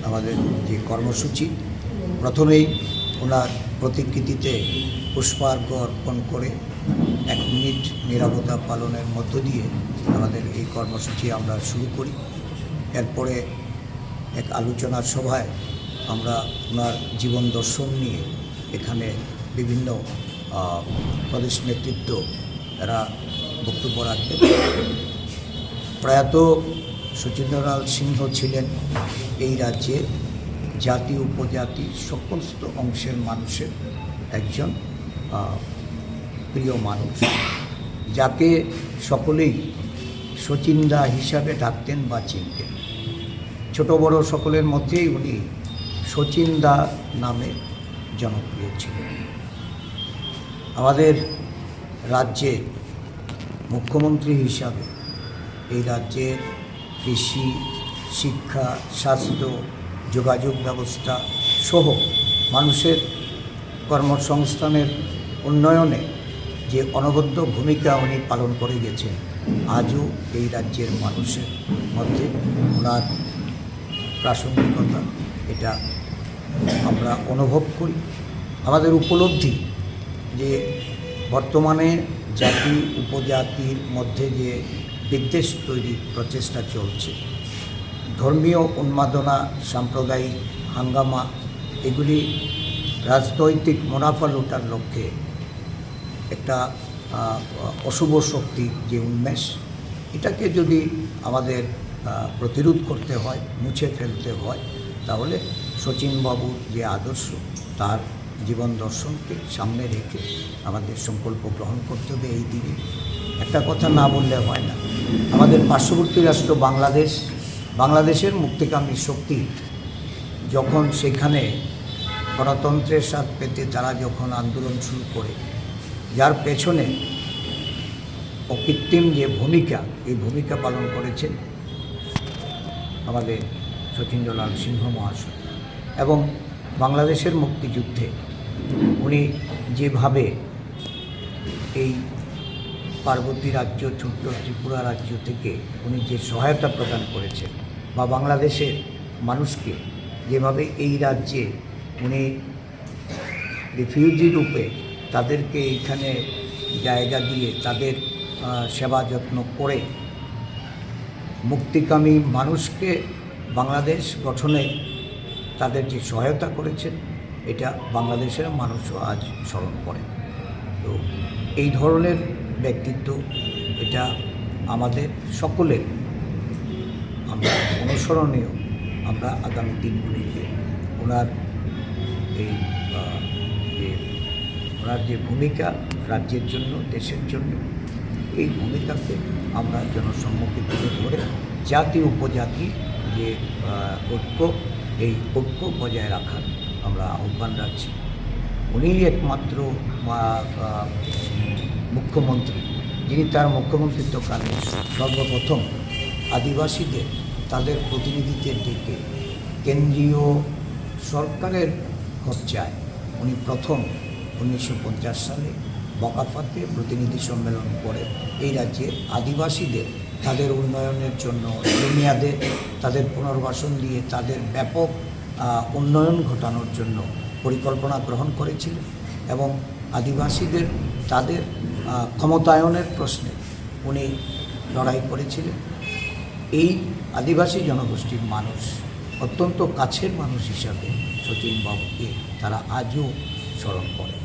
আমাদের যে কর্মসূচি, প্রথমেই ওনার প্রতিকৃতিতে পুষ্পার্ঘ্য অর্পণ করে 1 মিনিট নীরবতা পালনের মধ্য দিয়ে আমাদের এই কর্মসূচি আমরা শুরু করি। এরপরে এক আলোচনার সভায় আমরা ওনার জীবন দর্শন নিয়ে এখানে বিভিন্ন প্রদেশ নেতৃত্ব এরা বক্তব্য রাখবেন। প্রয়াত শচীন্দ্রলাল সিংহ ছিলেন এই রাজ্যে জাতি উপজাতি সমস্ত অংশের মানুষের একজন প্রিয় মানুষ, যাকে সকলেই শচীনদা হিসাবে ডাকতেন বা চিনতেন। ছোট বড় সকলের মধ্যেই উনি শচীনদা নামে জনপ্রিয় ছিলেন। আমাদের রাজ্যে মুখ্যমন্ত্রী হিসাবে এই রাজ্যে কৃষি, শিক্ষা, স্বাস্থ্য, যোগাযোগ ব্যবস্থা সহ মানুষের কর্মসংস্থানের উন্নয়নে যে অনবদ্য ভূমিকা উনি পালন করে গেছেন, আজও এই রাজ্যের মানুষের মধ্যে ওনার প্রাসঙ্গিকতা এটা আমরা অনুভব করি। আমাদের উপলব্ধি যে বর্তমানে জাতি উপজাতির মধ্যে যে বিদ্বেষ তৈরির প্রচেষ্টা চলছে, ধর্মীয় উন্মাদনা, সাম্প্রদায়িক হাঙ্গামা, এগুলি রাজনৈতিক মুনাফা লুটার লক্ষ্যে একটা অশুভ শক্তি যে উন্মেষ, এটাকে যদি আমাদের প্রতিরোধ করতে হয়, মুছে ফেলতে হয়, তাহলে শচীনবাবুর যে আদর্শ, তার জীবন দর্শনকে সামনে রেখে আমাদের সংকল্প গ্রহণ করতে হবে। এই দিনে একটা কথা না বললে হয় না, আমাদের পার্শ্ববর্তী রাষ্ট্র বাংলাদেশের মুক্তিকামী শক্তি যখন সেখানে গণতন্ত্রের স্বাদ পেতে তারা যখন আন্দোলন শুরু করে, যার পেছনে অকৃত্রিম যে ভূমিকা, এই ভূমিকা পালন করেছেন আমাদের শচীন্দ্রলাল সিংহ মহাশয়। এবং বাংলাদেশের মুক্তিযুদ্ধে উনি যেভাবে এই পার্বতী রাজ্য, ছোট্ট ত্রিপুরা রাজ্য থেকে উনি যে সহায়তা প্রদান করেছেন, বা বাংলাদেশের মানুষকে যেভাবে এই রাজ্যে উনি রিফিউজি রূপে তাদেরকে এইখানে জায়গা দিয়ে তাদের সেবা যত্ন করে মুক্তিকামী মানুষকে বাংলাদেশ গঠনে তাদের যে সহায়তা করেছেন, এটা বাংলাদেশের মানুষও আজ স্মরণ করে। তো এই ধরনের ব্যক্তিত্ব, এটা আমাদের সকলের আমরা অনুসরণীয়। আমরা আগামী দিনগুলিতে ওনার এই ওনার যে ভূমিকা রাজ্যের জন্য, দেশের জন্য, এই ভূমিকাকে আমরা জনসম্মুখে তুলে ধরে জাতি উপজাতি যে ঐক্য, এই ঐক্য বজায় রাখার আমরা আহ্বান রাখছি। উনিই একমাত্র মুখ্যমন্ত্রী যিনি তার মুখ্যমন্ত্রিত্বকালে সর্বপ্রথম আদিবাসীদের তাদের প্রতিনিধিদের ডেকে কেন্দ্রীয় সরকারের খরচায় উনি প্রথম 1950 সালে বকাফাতে প্রতিনিধি সম্মেলন করে এই রাজ্যের আদিবাসীদের তাদের উন্নয়নের জন্য জমিয়াদের তাদের পুনর্বাসন দিয়ে তাদের ব্যাপক উন্নয়ন ঘটানোর জন্য পরিকল্পনা গ্রহণ করেছিলেন। এবং আদিবাসীদের তাদের ক্ষমতায়নের প্রশ্নে উনি লড়াই করেছিলেন। এই আদিবাসী জনগোষ্ঠীর মানুষ অত্যন্ত কাছের মানুষ হিসাবে শচীনবাবুকে তারা আজও স্মরণ করে।